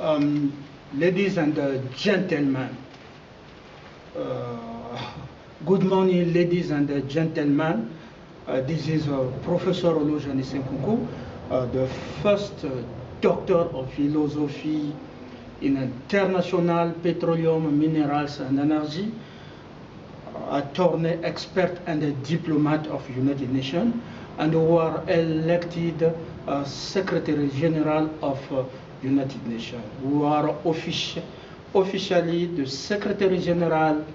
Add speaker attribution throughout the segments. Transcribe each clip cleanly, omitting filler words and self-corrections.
Speaker 1: Ladies and gentlemen, good morning, ladies and gentlemen. This is Professor EULOGE Nkounkou, the first doctor of philosophy in international petroleum, minerals and energy, attorney, expert and a diplomat of United Nations, and who are elected Secretary General of United Nations, who are officially the Secretary General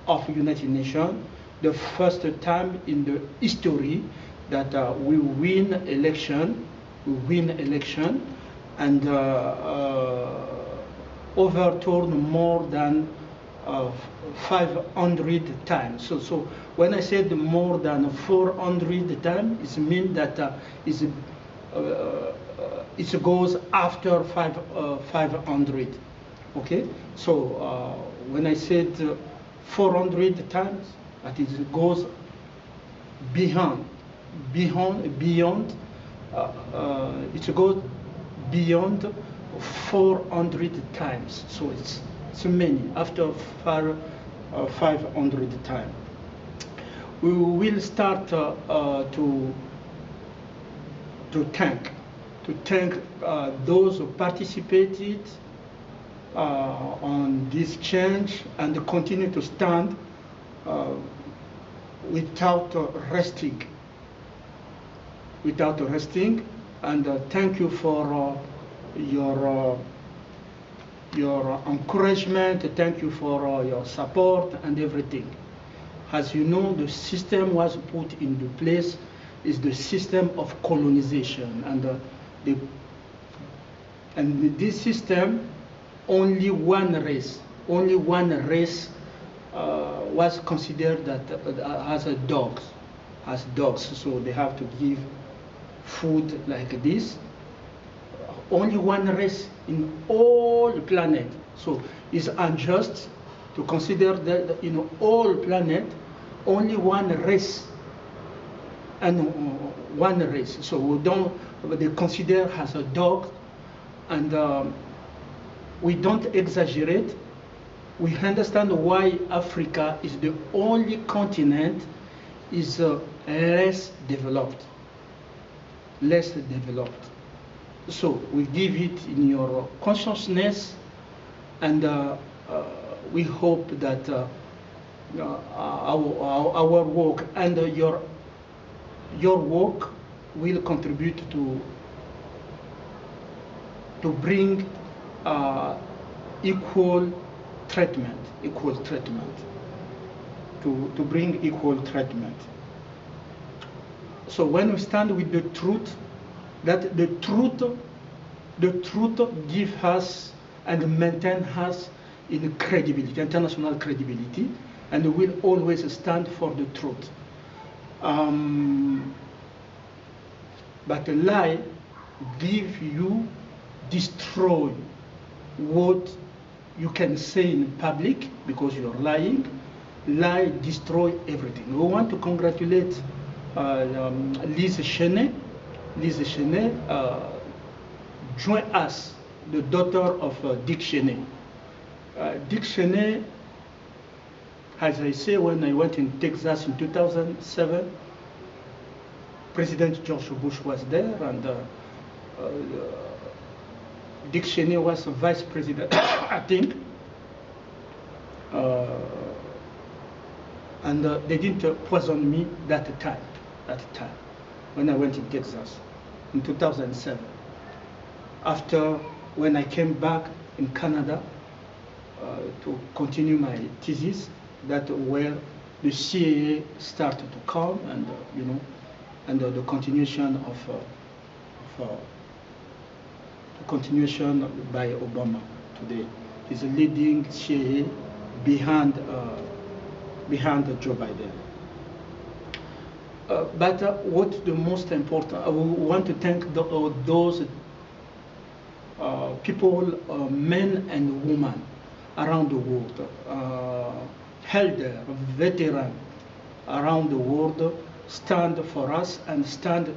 Speaker 1: of United Nations, the first time in the history that we win election and overturn more than 500 times. So when I said more than 400 times, it means that it goes after 500. Okay. So when I said 400 times, that it goes beyond. It goes beyond 400 times. So it's many after 500 times. We will start to thank those who participated on this change and continue to stand without resting. And thank you for your encouragement. Thank you for your support and everything. As you know, the system was put into place is the system of colonization, and this system, only one race was considered that as dogs, so they have to give food like this. Only one race in all the planet. So it's unjust to consider that in all planet only one race and one race. So they consider as a dog, and we don't exaggerate. We understand why Africa is the only continent is less developed. So we give it in your consciousness, and we hope that our work and your work will contribute to bring equal treatment. So when we stand with the truth, that the truth gives us and maintain us in credibility, international credibility, and we will always stand for the truth. But a lie destroy what you can say in public because you're lying. Lie destroy everything. We want to congratulate Lise Chenet. Lise Chenet joined us, the daughter of Dick Cheney. Dick Cheney, as I say, when I went in Texas in 2007, President George Bush was there, and Dick Cheney was vice president, I think. And they didn't poison me that time, when I went in Texas in 2007. After, when I came back in Canada to continue my thesis, that where the CIA started to come, and and the continuation by Obama today is leading CIA behind Joe Biden. But what's the most important? I want to thank those people, men and women around the world, elder, veteran around the world, stand for us and stand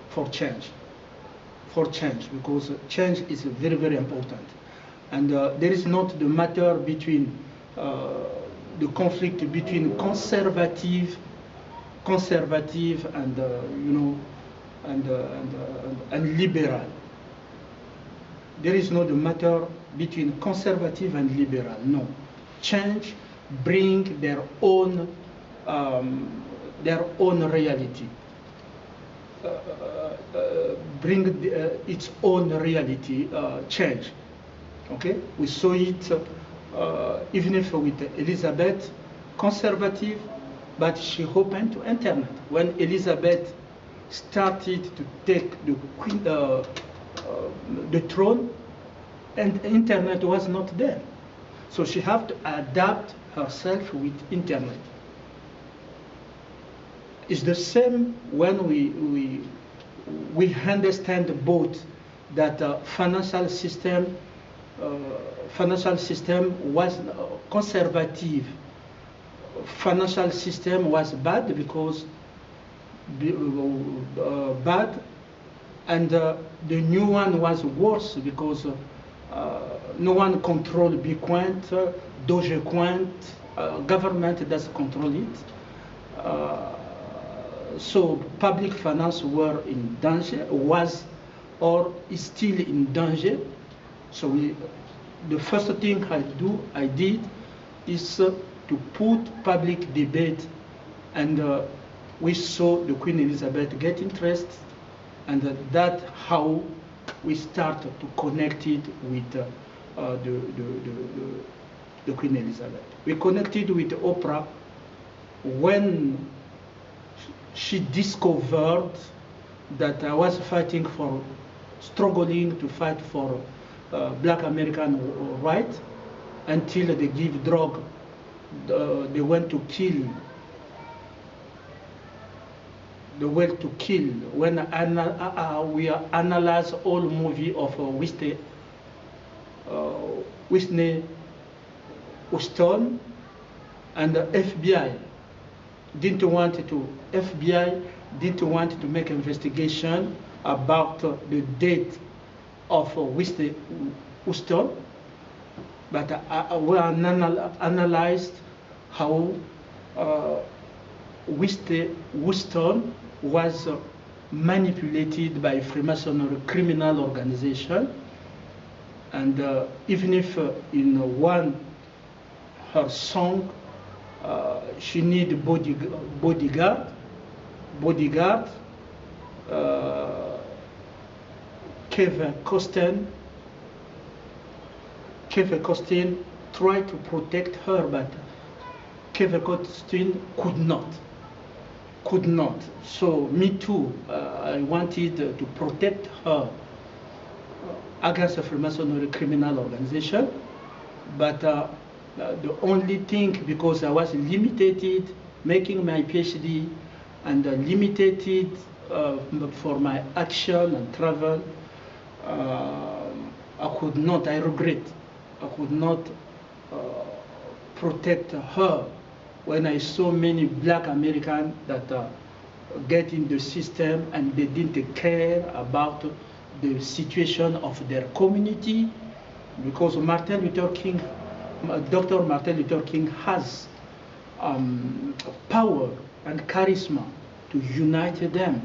Speaker 1: for change, because change is very, very important. And there is not the matter between the conflict between conservative and you know and liberal. There is not the matter between conservative and liberal. No, change bring their own reality. Bring its own reality change. Okay, we saw it even if with Elizabeth, conservative, but she opened to internet. When Elizabeth started to take the throne, and internet was not there, so she had to adapt herself with internet. It's the same when we understand both that financial system was conservative. Financial system was bad because bad, and the new one was worse because no one controlled Bitcoin, Dogecoin, government doesn't control it. So public finance were in danger, was or is still in danger. So the first thing I did is to put public debate, and we saw the Queen Elizabeth get interest, and that's how we started to connect it with the Queen Elizabeth. We connected with Oprah when she discovered that I was struggling to fight for Black American rights until they give drug. They went to kill. They went to kill. When we analyze all movie of Whitney Houston, and the FBI didn't want to make investigation about the death of Whitney Houston, but we analyzed how Whitney Houston was manipulated by Freemasonry criminal organization, and even if in her song she need bodyguard. Kevin Costner tried to protect her, but Kevin Costner could not. So me too, I wanted to protect her against a Freemasonry criminal organization, but the only thing, because I was limited making my PhD and limited for my action and travel, I regret, I could not protect her when I saw many Black Americans that get in the system and they didn't care about the situation of their community, because Dr. Martin Luther King has power and charisma to unite them.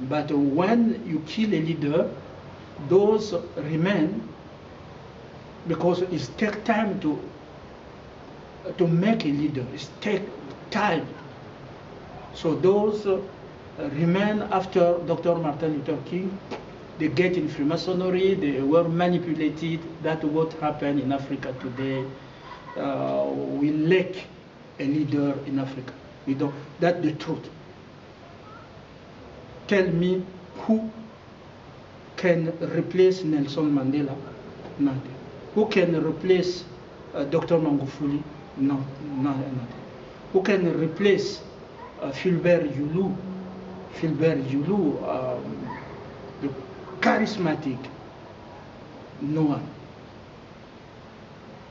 Speaker 1: But when you kill a leader, those remain, because it takes time to make a leader. It takes time. So those remain after Dr. Martin Luther King. They get in Freemasonry, they were manipulated. That's what happened in Africa today. We lack a leader in Africa. That's the truth. Tell me who can replace Nelson Mandela? Nothing. Who can replace Dr. Magufuli? No, nothing. Who can replace Philbert Youlou? Philbert Youlou, the charismatic? No one.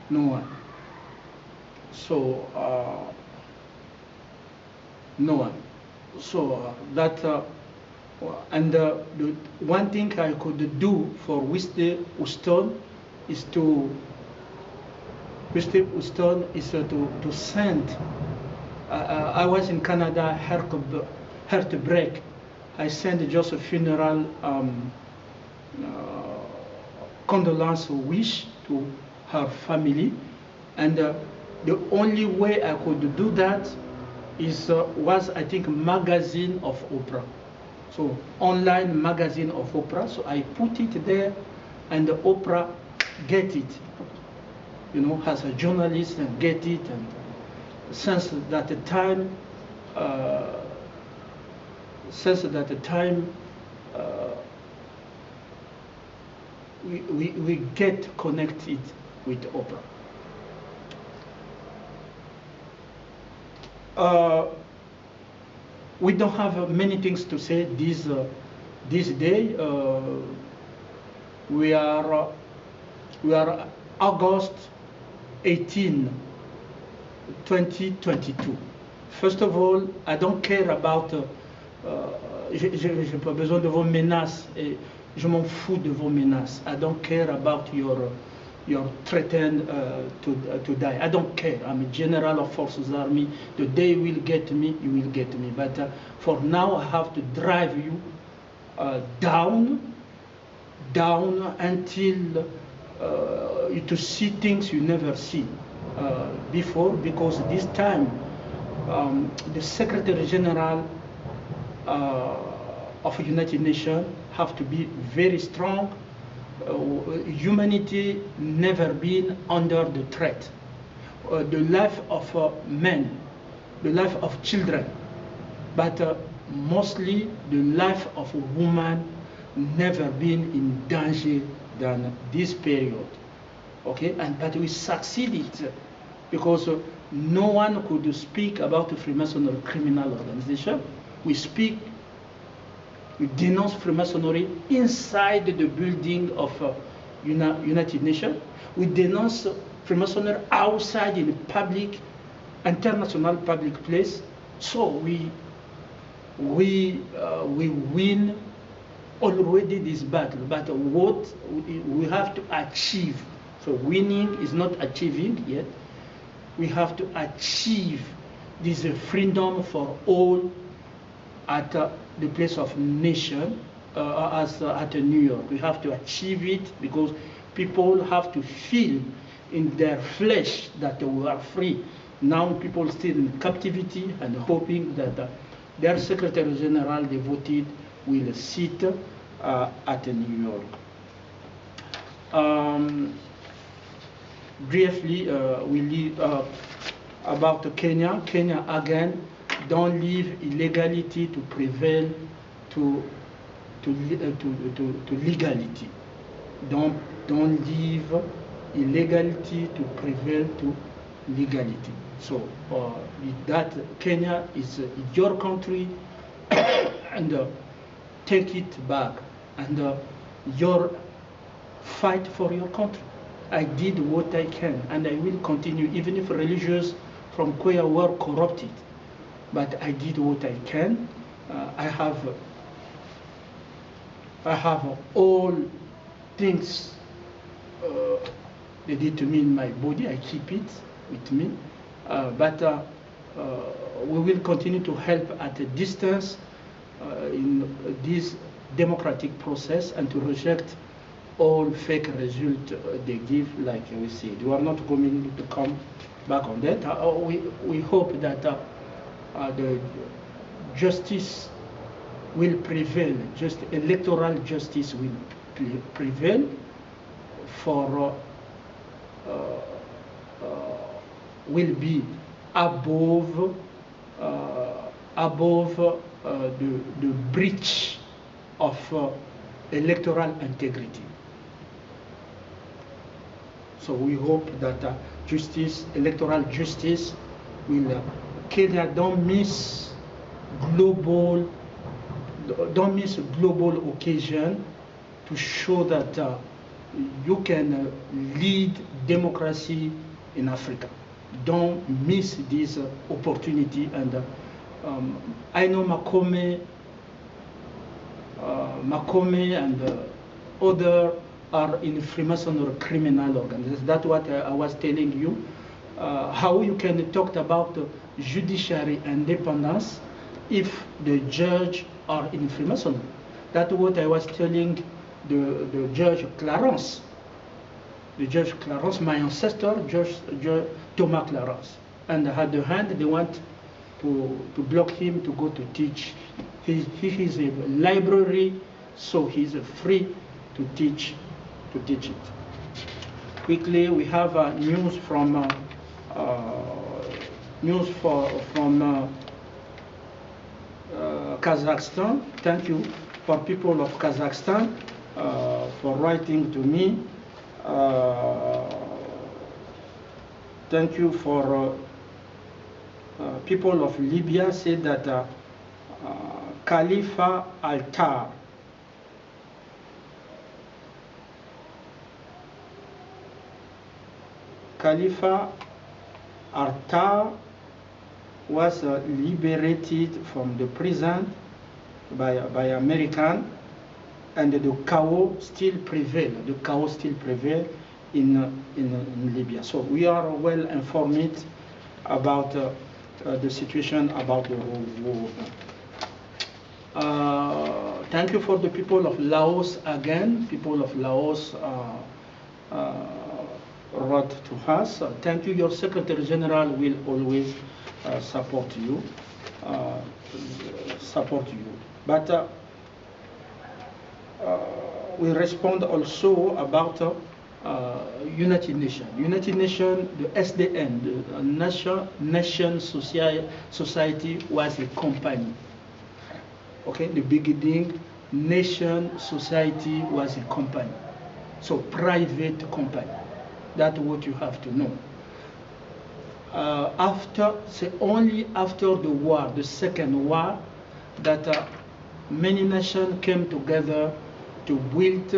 Speaker 1: No one. So, no one. So that, and the one thing I could do for Whitney Houston is to to send. I was in Canada, heartbreak. I sent just a funeral condolence wish to her family, and the only way I could do that was, I think, magazine of Oprah. So online magazine of Oprah. So I put it there, and the Oprah get it, you know, as a journalist, and get it. And since that time, we get connected with Oprah. We don't have many things to say this day. We are August 18, 2022. First of all, I don't care about. J'ai pas besoin de vos menaces. Et je m'en fous de vos menaces. I don't care about your threaten to die. I don't care. I'm a general of forces army. The day you will get me, you will get me. But for now, I have to drive you down until to see things you never seen before. Because this time, the Secretary General of the United Nations have to be very strong. Humanity never been under the threat. The life of men, the life of children, but mostly the life of a woman never been in danger than this period. Okay, but we succeeded because no one could speak about the Freemasonry criminal organization. We denounce Freemasonry inside the building of United Nations. We denounce Freemasonry outside in public, international public place. So we win already this battle. But what we have to achieve? So winning is not achieving yet. We have to achieve this freedom for all at the place of nation, at New York. We have to achieve it because people have to feel in their flesh that we are free. Now people still in captivity and hoping that their Secretary General they voted will sit at New York. Briefly, we leave about Kenya. Kenya again. Don't leave illegality to prevail to legality. Don't leave illegality to prevail to legality. So with that, Kenya is your country, and take it back, and your fight for your country. I did what I can, and I will continue, even if religious from Korea were corrupted. But I did what I can. I have all things they did to me in my body. I keep it with me. But we will continue to help at a distance in this democratic process and to reject all fake results they give, like we said. We are not going to come back on that. We hope that the justice will prevail, just electoral justice will prevail for will be above the breach of electoral integrity. So we hope that justice, electoral justice, will Kenya don't miss global occasion to show that you can lead democracy in Africa. Don't miss this opportunity. And I know Makome and other are in Freemason or criminal organizations. That's what I was telling you. How you can talk about judiciary independence if the judge are in Freemasonry. That's what I was telling the Judge Clarence. The Judge Clarence, my ancestor, Judge Thomas Clarence. And on the other hand, they want to block him to go to teach. He is a library, so he's free to teach it. Quickly, we have news from Kazakhstan. Thank you for people of Kazakhstan for writing to me. Thank you for people of Libya said that Khalifa Haftar was liberated from the prison by American, and the chaos still prevail. The chaos still prevail in Libya. So we are well informed about the situation about the war. Thank you for the people of Laos again. People of Laos wrote to us. Thank you. Your Secretary General will always support you. But we respond also about United Nations. United Nations, the SDN, the Nation Society was a company. Okay, the beginning, Nation Society was a company. So private company. That's what you have to know. Only after the war, the second war, that many nations came together to build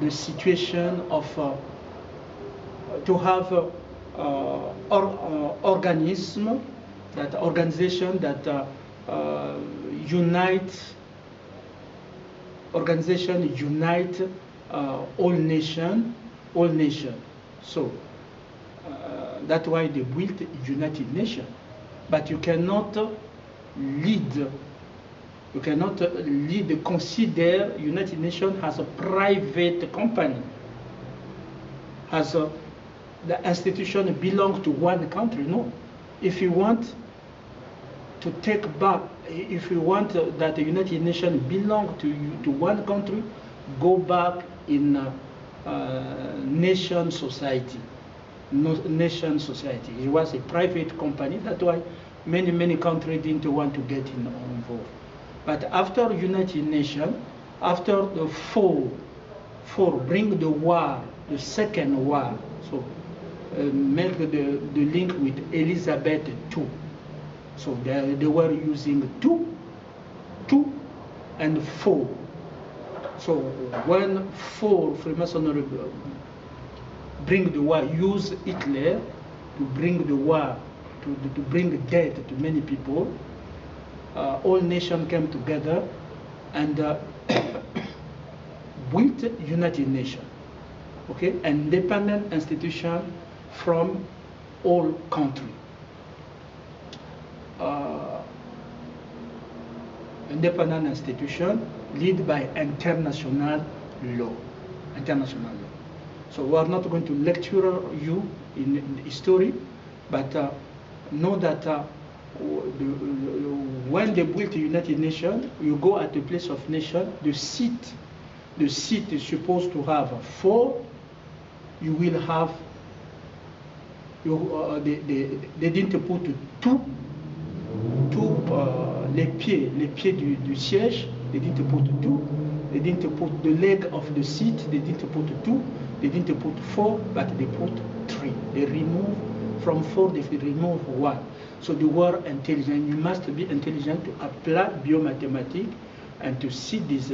Speaker 1: the situation of to have organization that unite all nation. So that's why they built United Nations. But you cannot consider United Nations as a private company, as the institution belongs to one country. No. If you want to take back, if you want that the United Nations belong to one country, go back in Nation Society. Nation Society. It was a private company. That's why many countries didn't want to get involved. But after United Nations, after the fall bring the war, the second war, so make the link with Elizabeth II. So they were using two and four. So when Freemasonry bring the war, use Hitler to bring the war, to bring death to many people, all nations came together and built United Nations, okay, independent institution from all countries. Independent institution led by international law. So we are not going to lecture you in history, but know that when they built the United Nations, you go at the place of nation, the seat is supposed to have 4. You will have, they didn't put two les pieds du siège, they didn't put 2. They didn't put the leg of the seat, they didn't put 2. They didn't put 4, but they put 3. They remove from 4, they remove 1. So they were intelligent. You must be intelligent to apply biomathematics and to see this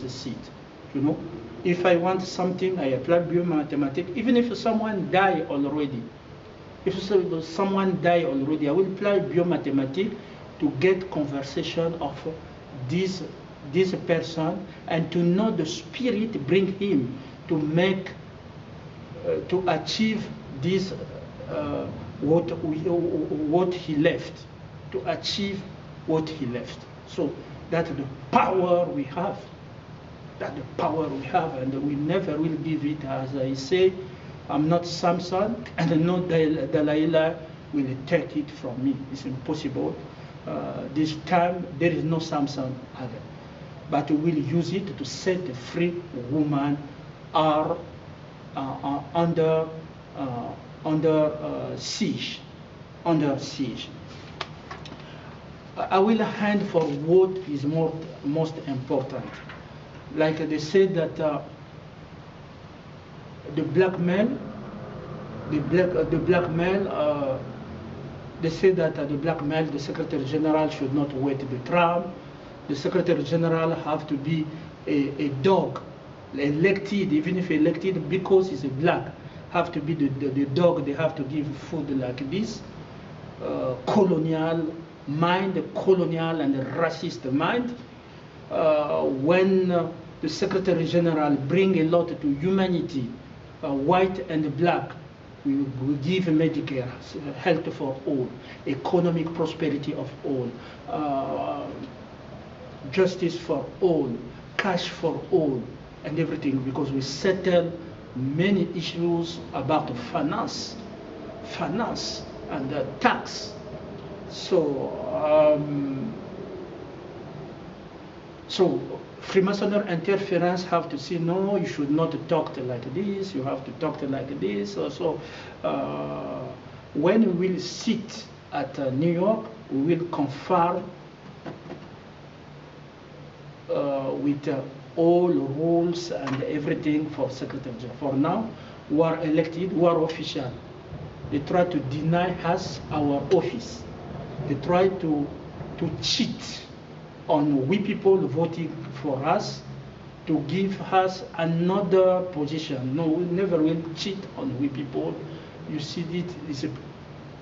Speaker 1: seat. You know, if I want something, I apply biomathematics. Even if someone died already, I will apply biomathematics to get conversation of this this person and to know the spirit bring him to make, to achieve this, what he left, to achieve what he left. So that's the power we have. That's the power we have, and we never will give it. As I say, I'm not Samson, and no Delilah will take it from me. It's impossible. This time there is no Samson either, but we will use it to set free women are under siege. Under siege. I will hand for what is most important. Like they said that the black male, they say that the black male, the Secretary General should not wait the tram. The Secretary General have to be a dog, elected, even if elected because he's a black, have to be the dog. They have to give food like this. Colonial mind, colonial and racist mind. When the Secretary General bring a lot to humanity, white and black, we give Medicare, health for all, economic prosperity of all, justice for all, cash for all, and everything, because we settle many issues about finance and tax. So, Freemasonry interference have to say, no, you should not talk like this, you have to talk like this. So, when we will sit at New York, we will confirm with all rules and everything for Secretary General. For now, we are elected, we are official. They try to deny us our office. They try to cheat on we people voting for us, to give us another position. No, we never will cheat on we people. You see, it's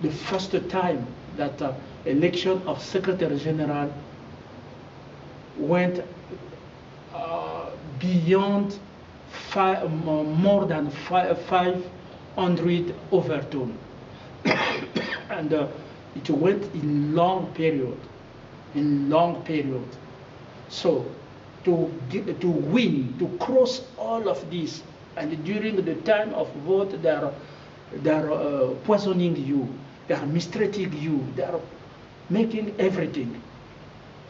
Speaker 1: the first time that election of Secretary General went beyond more than 500 overtone. And it went in long period. So to win, to cross all of this, and during the time of vote, they are poisoning you, they are mistreating you, they are making everything.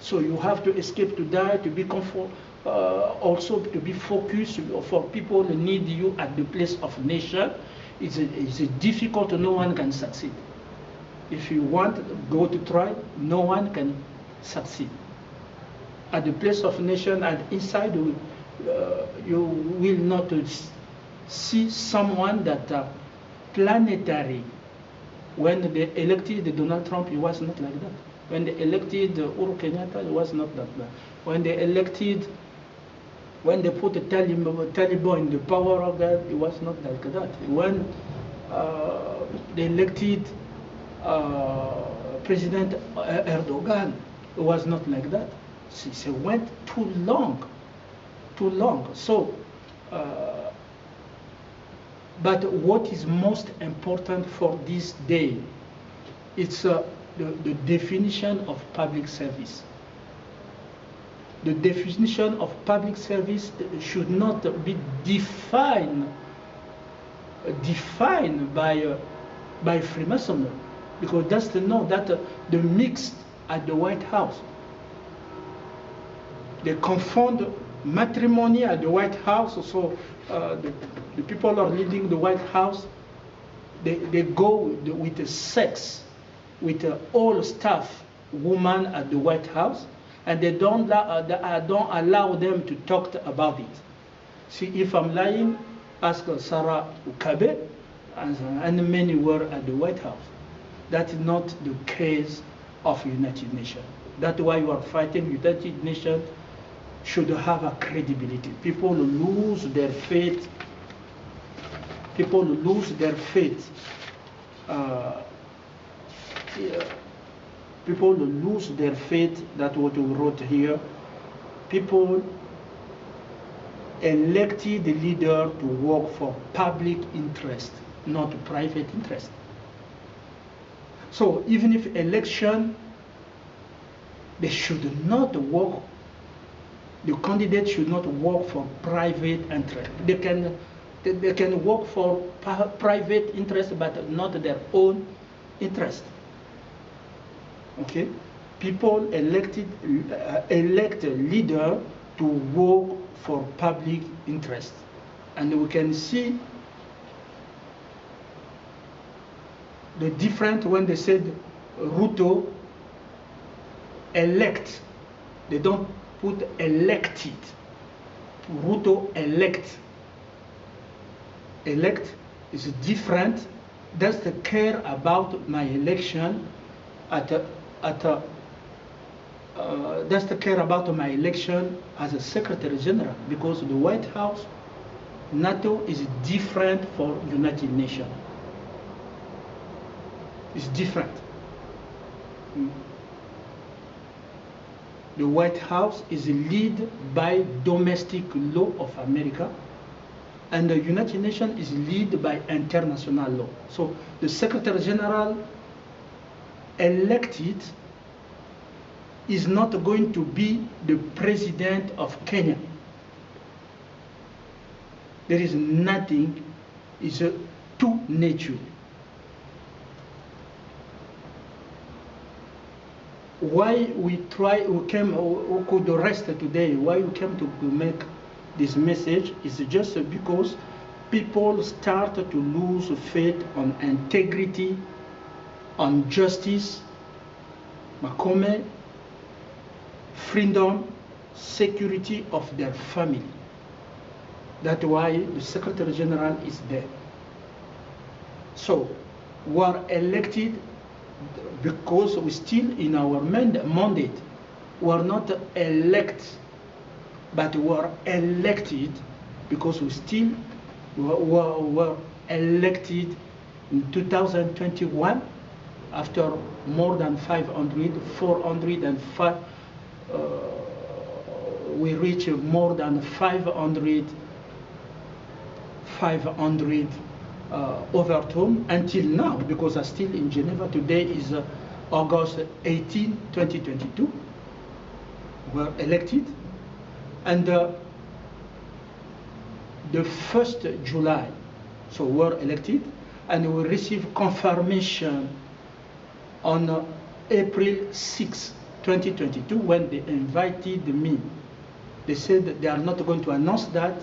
Speaker 1: So you have to escape to die, to be comfort, also to be focused. For people who need you at the place of nation, it's difficult. No one can succeed. If you want to go to try, no one can succeed. At the place of nation and inside, you will not see someone that planetary. When they elected Donald Trump, it was not like that. When they elected Uhuru Kenyatta, it was not like that. When they put the Taliban in the power of that, it was not like that. When they elected President Erdogan, it was not like that. It went too long. So, but what is most important for this day, it's the definition of public service. The definition of public service should not be defined by Freemasonry, because that's to know that the mixed at the White House. They confound matrimony at the White House. So the people are leading the White House. They go with the sex, with all staff women at the White House, and they don't allow them to talk about it. See, if I'm lying, ask Sarah Ukabe, and many were at the White House. That is not the case of United Nations. That's why you are fighting. United Nations should have a credibility. People lose their faith. People lose their faith. People lose their faith. That's what we wrote here. people elected the leader to work for public interest, not private interest. So even if election, they should not work, the candidate should not work for private interest. They can work for private interest, but not their own interest. Okay? People elect a leader to work for public interest. And we can see the difference when they said Ruto elect. They don't put elected. Ruto elect. Elect is different. Does the care about my election does the care about my election as a Secretary General, because the White House, NATO is different for United Nations. It's different. The White House is led by domestic law of America, and the United Nations is led by international law. So the Secretary General elected is not going to be the president of Kenya. There is nothing, it's a two nature. Why we could rest today, why we came to make this message is just because people start to lose faith on integrity, on justice, Makome, freedom, security of their family. That's why the Secretary General is there. So we are elected because we're still in our mandate. We are not elected, but we are elected because we were elected in 2021 after more than 405. We reach more than 500 overturn until now, because I'm still in Geneva. Today is August 18, 2022. We're elected, and the 1st July, so we're elected, and we receive confirmation on April 6, 2022, when they invited me. They said that they are not going to announce that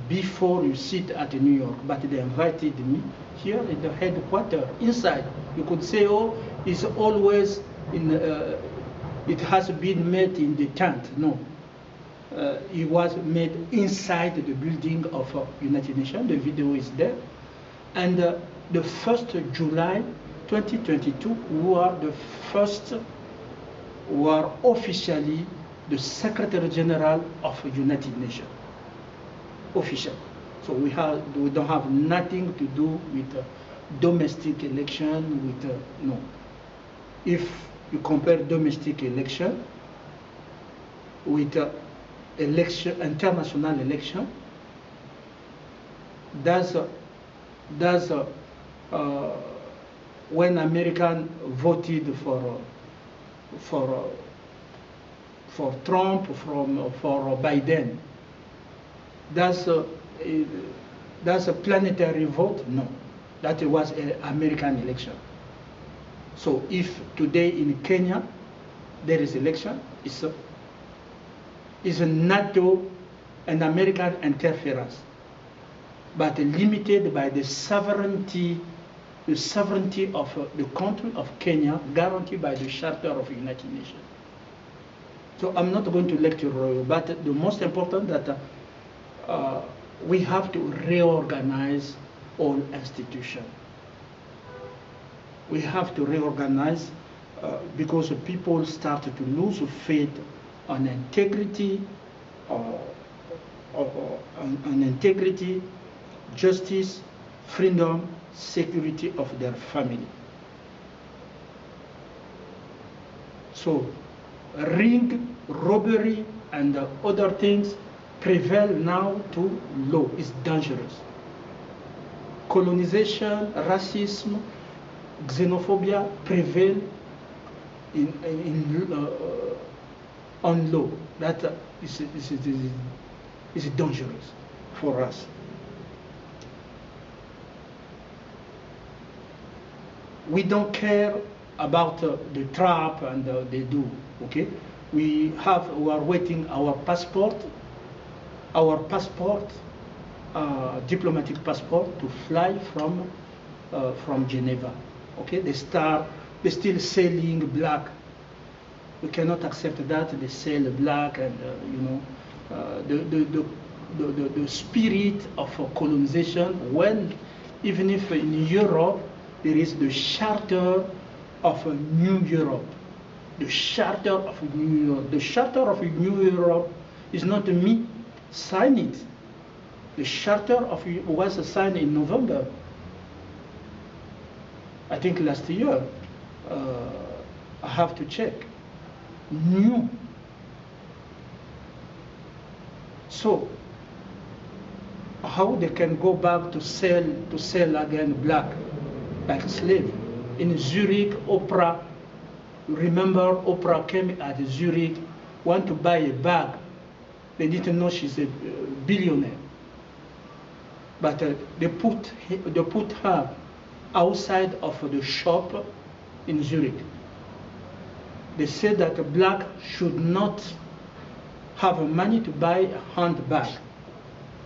Speaker 1: before you sit at New York, but they invited me here in the headquarters, inside. You could say, oh, it's always in, it has been made in the tent. No, it was made inside the building of United Nations. The video is there. And the 1st July 2022, we are the first, we are officially the Secretary General of United Nations. Official. So we don't have nothing to do with domestic election, with no. If you compare domestic election with election, international election, when American voted for Trump, for Biden, that's a planetary vote? No, that was an American election. So if today in Kenya there is election, it's a NATO and American interference, but limited by the sovereignty of the country of Kenya, guaranteed by the Charter of the United Nations. So I'm not going to lecture you, but the most important that we have to reorganize all institutions. We have to reorganize because people start to lose faith on integrity, on integrity, justice, freedom, security of their family. So ring, robbery, and other things prevail now to law. It's dangerous. Colonization, racism, xenophobia prevail on law. That is dangerous for us. We don't care about the trap and they do. Okay, we are waiting our passport, diplomatic passport to fly from Geneva. Okay, they still selling black. We cannot accept that they sell black, and the spirit of colonization. When even if in Europe there is the Charter of a New Europe, the Charter of New Europe. The Charter of New Europe is not me sign it. The Charter was signed in November, I think last year. I have to check. New. So how they can go back to sell again black like a slave? In Zurich, Oprah, remember Oprah came at Zurich, want to buy a bag. They didn't know she's a billionaire. But they put her outside of the shop in Zurich. They said that a black should not have money to buy a handbag.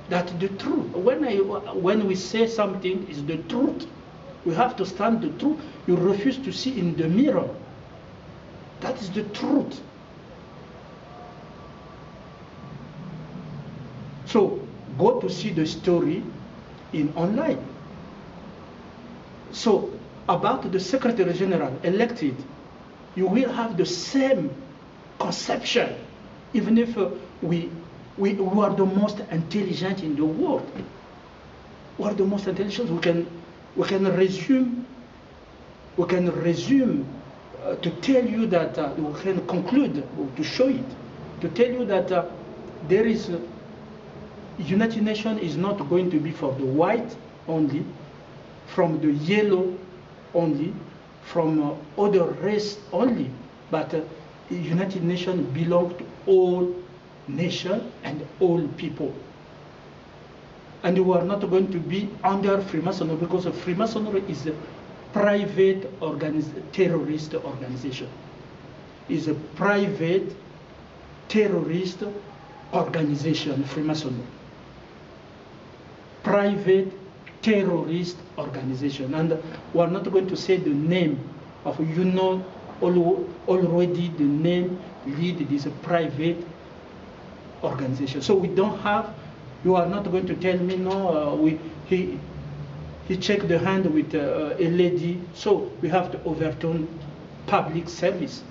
Speaker 1: That's the truth. When we say something, it's the truth. We have to stand the truth. You refuse to see in the mirror. That is the truth. So go to see the story in online. So about the Secretary General elected, you will have the same conception, even if we are the most intelligent in the world. We are the most intelligent. We can resume to tell you that we can conclude to show it, to tell you that there is United Nations is not going to be for the white only, from the yellow only, from other race only, but the United Nations belongs to all nations and all people. And we are not going to be under Freemasonry, because Freemasonry is a private terrorist organization. It's a private terrorist organization, Freemasonry. Private terrorist organization. And we are not going to say the name of, already the name lead this private organization. So we don't have, you are not going to tell me, no, he checked the hand with a lady, so we have to overturn public service.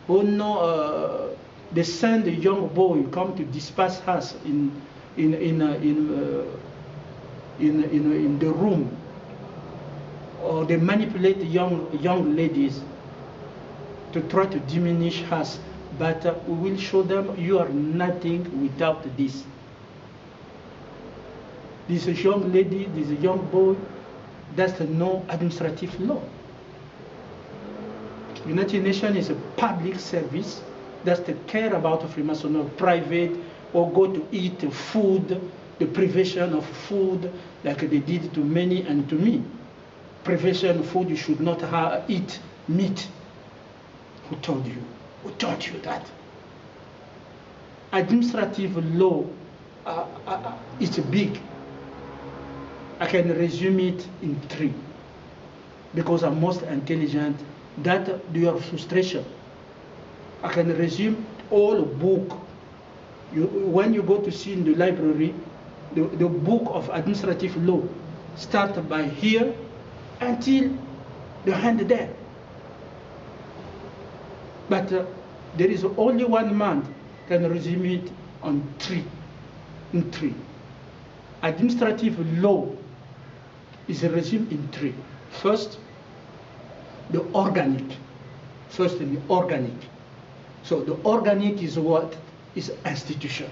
Speaker 1: Oh no, they send a young boy come to disperse us in the room, or they manipulate young ladies to try to diminish us. But we will show them you are nothing without this. This young lady, this young boy, that's no administrative law. United Nations is a public service that's the care about Freemasonry, private, or go to eat food, the privation of food, like they did to many and to me. Privation of food, you should not eat meat. Who told you? Who taught you that? Administrative law is big. I can resume it in 3, because I'm most intelligent. That your frustration. I can resume all book. When you go to see in the library, the book of administrative law start by here until the hand there. But there is only one man can resume it on 3. In 3. Administrative law is resumed in 3. First, the organic. First, the organic. So the organic is what? is institution.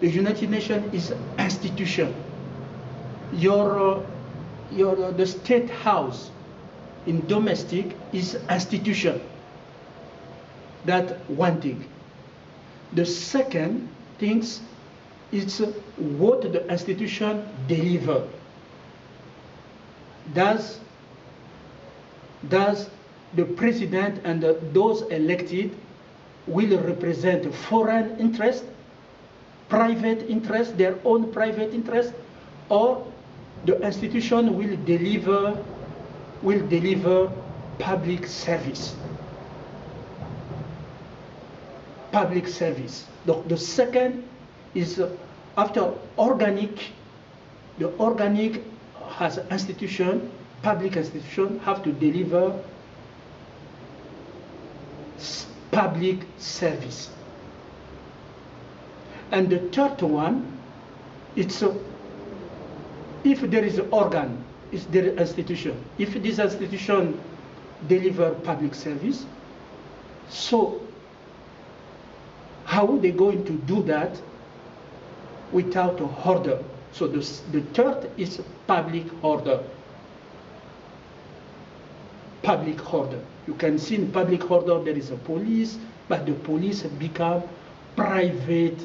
Speaker 1: The United Nations is institution. The state house in domestic is institution. That one thing. The second thing is what the institution deliver. Does the president and those elected will represent foreign interest, private interest, their own private interest, or the institution will deliver public service. Public service. The second is after organic. The organic has institution, public institution have to deliver public service. And the third one, it's if there is an organ, is there an institution. If this institution deliver public service, so how are they going to do that without a order? So the third is public order. Public order. You can see in public order there is a police, but the police become private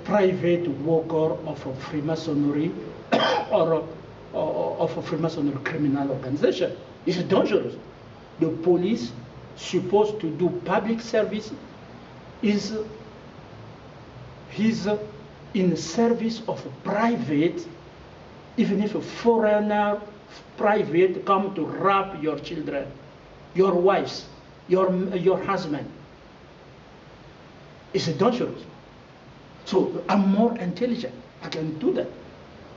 Speaker 1: worker of a Freemasonry or of a Freemasonry criminal organization. It's dangerous. The police supposed to do public service is in service of private, even if a foreigner private come to rob your children, your wives, your husband. It's dangerous. So I'm more intelligent. I can do that.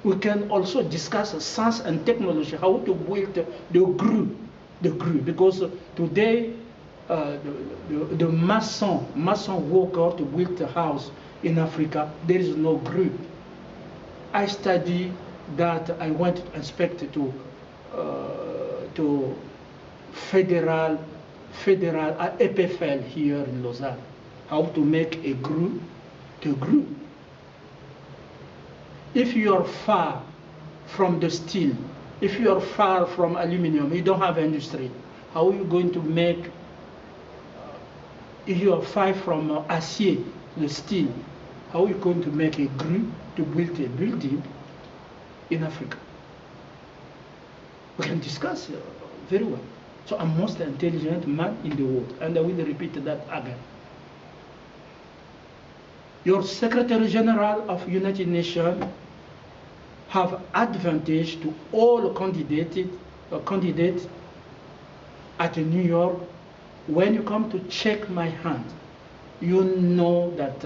Speaker 1: We can also discuss science and technology, how to build the GRU, because today the mason worker to build a house in Africa, there is no GRU. I study that. I went to inspect to federal EPFL here in Lausanne, how to make a GRU to GRU. If you are far from the steel, if you are far from aluminum, you don't have industry. How are you going to make? If you are far from acier, the steel, how are you going to make a GRU to build a building in Africa? We can discuss very well. So I'm most intelligent man in the world, and I will repeat that again. Your Secretary General of United Nations have advantage to all candidates at New York. When you come to check my hand, you know that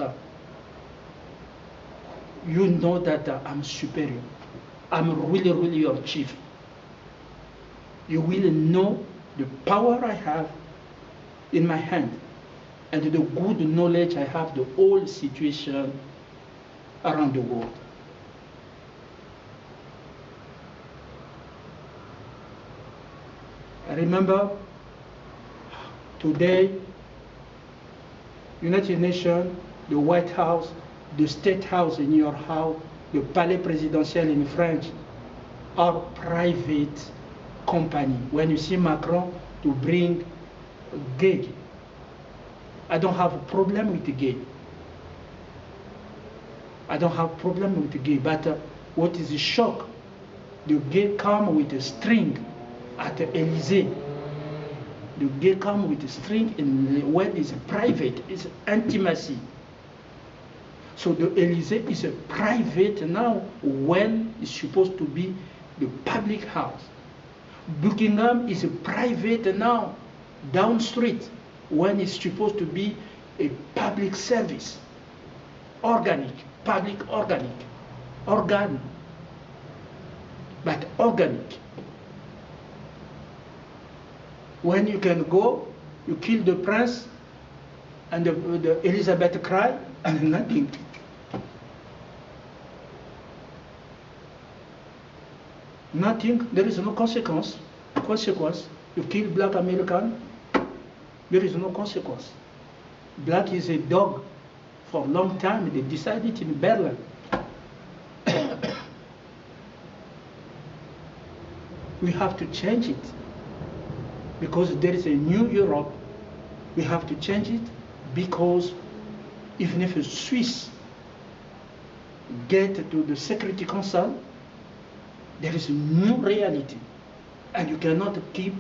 Speaker 1: I'm superior. I'm really your chief. You will know the power I have in my hand and the good knowledge I have the whole situation around the world. I remember today, United Nations, the White House, the State House in your house, the Palais Présidentiel in French, are private company. When you see Macron to bring gay, I don't have a problem with the gay. I don't have a problem with the gay, but what is the shock? The gay come with a string at the Elysee. The gay come with a string, and when it's private, it's intimacy. So the Elysee is a private now when it's supposed to be the public house. Buckingham is a private now, down street, when it's supposed to be a public service. Organic, public organic, organ, but organic. When you can go, you kill the prince, and the Elizabeth cry, and nothing. Nothing, there is no consequence. You kill black American, there is no consequence. Black is a dog for a long time. They decided in Berlin. We have to change it because there is a new Europe. We have to change it because even if a Swiss get to the Security Council, there is a new reality, and you cannot keep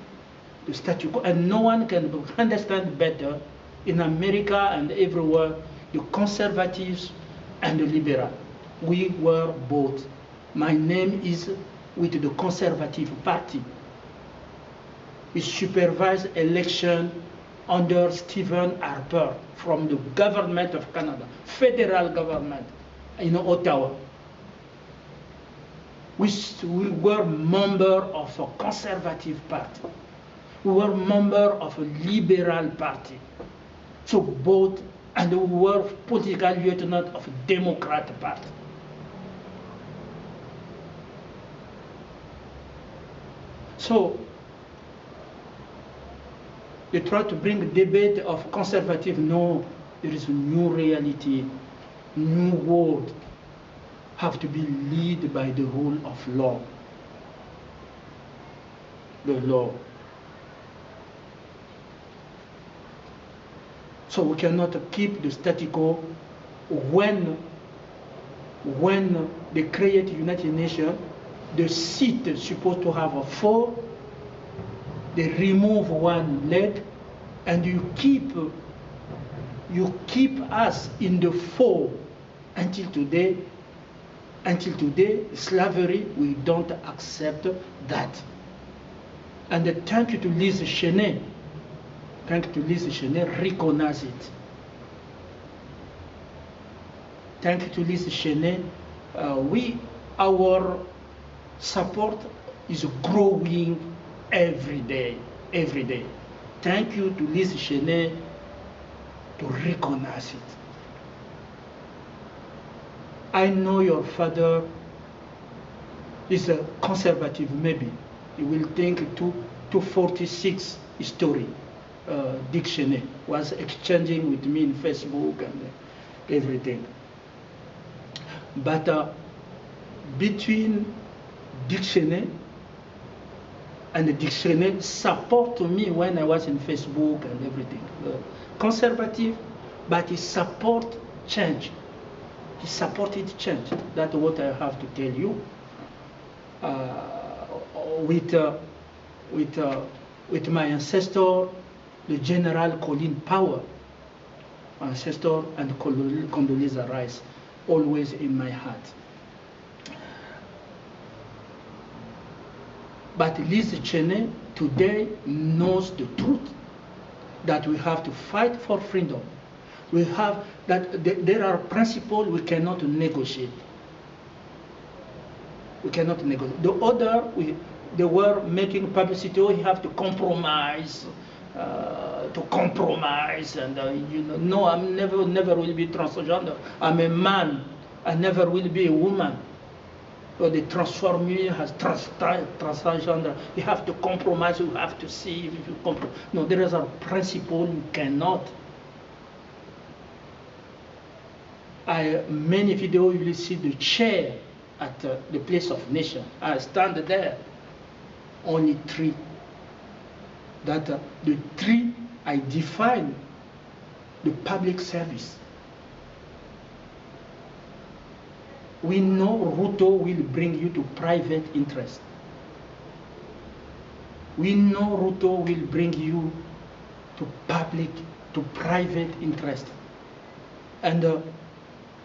Speaker 1: the statu quo, and no one can understand better in America and everywhere the conservatives and the liberal. We were both. My name is with the Conservative Party. We supervised election under Stephen Harper from the government of Canada, federal government in Ottawa. We were member of a Conservative Party. We were member of a Liberal Party. So both, and we were political lieutenant of a Democrat Party. So they try to bring a debate of conservative. No, there is a new reality, new world, have to be led by the rule of law. The law. So we cannot keep the status quo. When they create United Nations, the seat is supposed to have a 4. They remove one leg, and you keep us in the 4 until today. Until today, slavery, we don't accept that. And thank you to Lise Chenet. Thank you to Lise Chenet, recognize it. Thank you to Lise Chenet. Our support is growing every day, every day. Thank you to Lise Chenet to recognize it. I know your father is a conservative, maybe. You will think 246 history. Dick Cheney was exchanging with me in Facebook and everything. But between Dick Cheney and Dick Cheney support me when I was in Facebook and everything. Conservative, but he support change. He supported change. That's what I have to tell you. With my ancestor, the General Colin Powell, ancestor, and Condoleezza Rice, always in my heart. But Lise Chenet today knows the truth that we have to fight for freedom. We have that there are principles we cannot negotiate. We cannot negotiate. The other, they were making publicity. Oh, you have to compromise, and you know, no, I'm never will be transgender. I'm a man. I never will be a woman. So they transform me as transgender. You have to compromise. You have to see if you compromise. No, there is a principle you cannot. Many videos you will see the chair at the place of nation. I stand there. Only 3. That the 3 I define the public service. We know Ruto will bring you to private interest. We know Ruto will bring you to private interest. And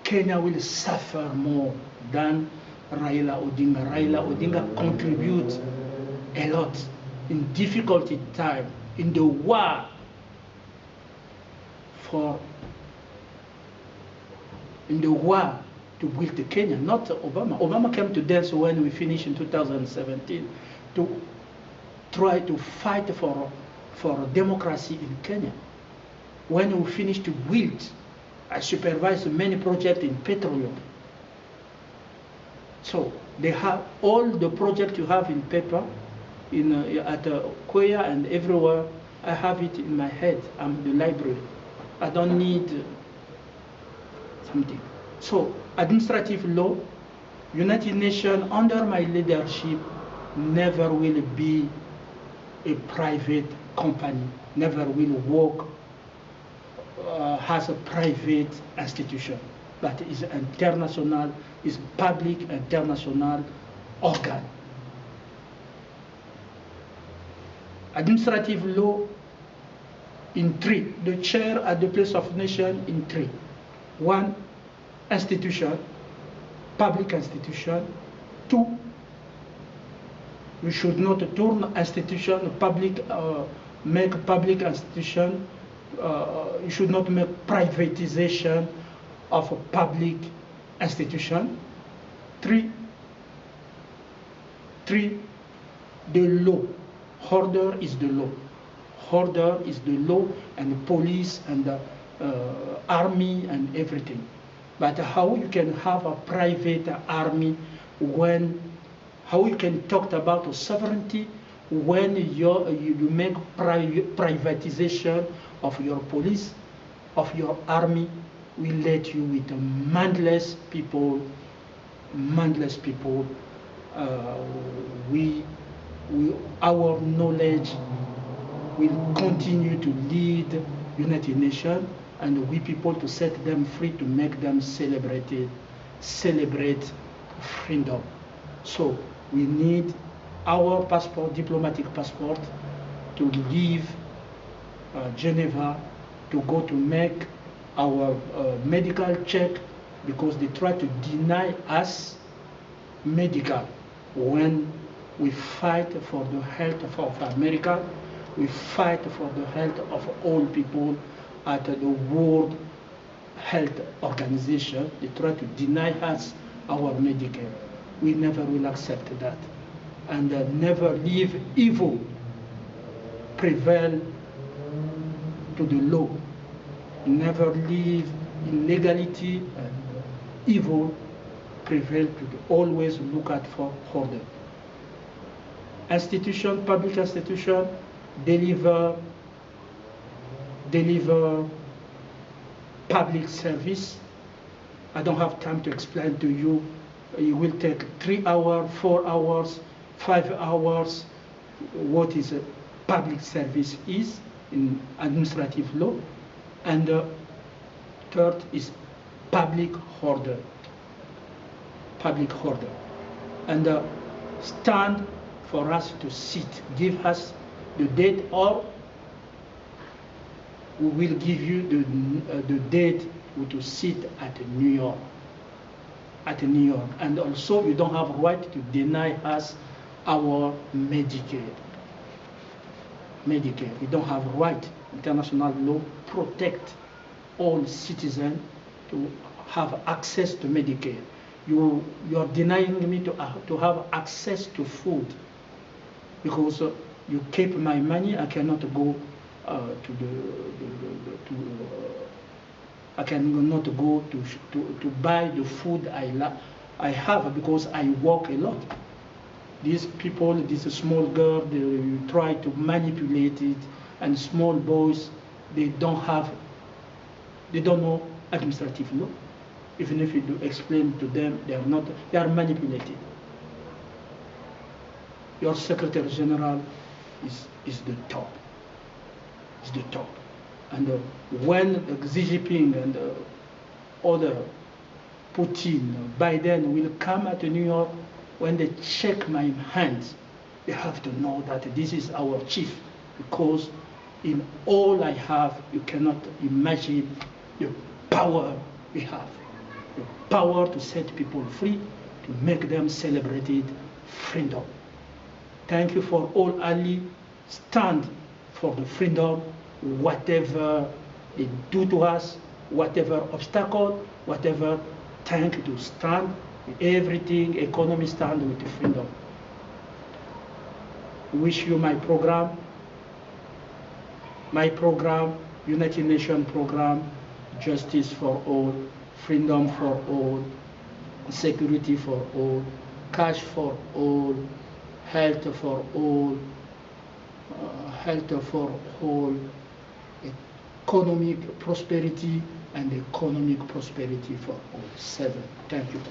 Speaker 1: Kenya will suffer more than Raila Odinga. Raila Odinga contributes a lot in difficult time, in the war to build Kenya, not Obama. Obama came to dance when we finished in 2017 to try to fight for democracy in Kenya. When we finished to build, I supervised many projects in petroleum. So they have all the projects you have in paper, at Korea and everywhere. I have it in my head. I'm the library. I don't need something. So administrative law, United Nations under my leadership never will be a private company, never will work as a private institution, but is international, is public international organ. Administrative law in 3, the chair at the place of nation in 3. 1, institution, public institution. 2, we should not turn institution public, make public institution, you should not make privatization of a public institution. 3, the law. Order is the law. Order is the law, and the police and the army and everything. But how you can have a private army when, how you can talk about sovereignty when you make privatization of your police, of your army, we let you with mindless people, our knowledge will continue to lead United Nations, and we people to set them free, to make them celebrate freedom. So we need our passport, diplomatic passport, to leave Geneva, to go to make our medical check, because they try to deny us medical when we fight for the health of America, we fight for the health of all people at the World Health Organization. They try to deny us our Medicare. We never will accept that. And never leave evil prevail to the law. Never leave illegality and evil prevail to the, always look at for order. Institution, public institution, deliver public service. I don't have time to explain to you. It will take 3 hours, 4 hours, 5 hours what is a public service is in administrative law. And third is public order. Public order. And stand for us to sit. Give us the date, or we will give you the date to sit at New York. At New York. And also you don't have right to deny us our Medicare. Medicare. We don't have right. International law protect all citizens to have access to Medicare. You are denying me to have access to food, because you keep my money. I cannot go I cannot go to buy the food I have, because I work a lot. These people, this small girl, they try to manipulate it, and small boys, they don't know administrative law. Even if you do explain to them, they are manipulated. Your Secretary General is the top. Is the top. And when Xi Jinping and other Putin, Biden will come at New York, when they check my hands, they have to know that this is our chief, because in all I have, you cannot imagine the power we have. The power to set people free, to make them celebrate freedom. Thank you for all allies. Stand for the freedom, whatever they do to us, whatever obstacle, whatever. Thank you to stand with everything, economy stand with the freedom. Wish you my program, United Nations program, justice for all, freedom for all, security for all, cash for all, health for all, economic prosperity and economic prosperity for all. 7. Thank you.